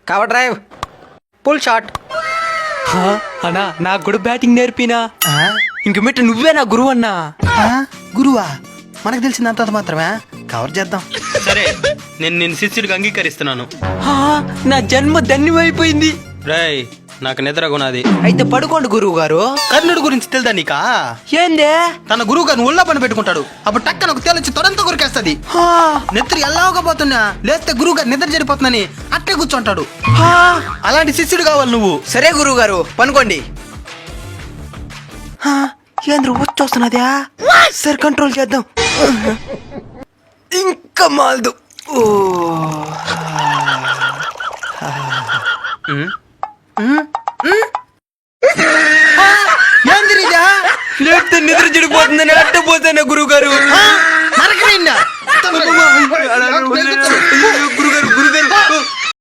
Cover drive, pull shot. అన్నా నాకు కూడా బ్యాటింగ్ నేర్పినా. ఇంక మిట్ట నువ్వే నా గురువు అన్నా. గురువా? మనకు తెలిసినంత మాత్రమే. కవర్ చేద్దాం. సరే, నేను శిష్యుడికి అంగీకరిస్తున్నాను. నా జన్మ ధన్యమైపోయింది. రేయ్, నాకు నిద్రగున్నది. అయితే పడుకోండి గురువు గారు. కర్ణుడి గురించి తెలుదా నీకా? ఏందే? తన గురువు గారిని ఒళ్ళో పని పెట్టుకుంటాడు. అప్పుడు టక్కన ఒక తేలొచ్చి తొడంతో కొరికేస్తుంది. నెత్తురు ఎల్లాకపోతున్నా లేస్తే గురువు గారు నిద్ర జరిపోతుందని అట్టే కూర్చుంటాడు. అలాంటి శిష్యుడు కావాలి నువ్వు. సరే గురువు గారు, పనుకోండి. ఏంద్ర వచ్చొస్తున్నదా? సరే కంట్రోల్ చేద్దాం. ఇంకా మాల్దు. ఏందిరిదా? లేకపోతే నిద్ర చెడిపోతుందని అట్టపోతాను గురువు గారు.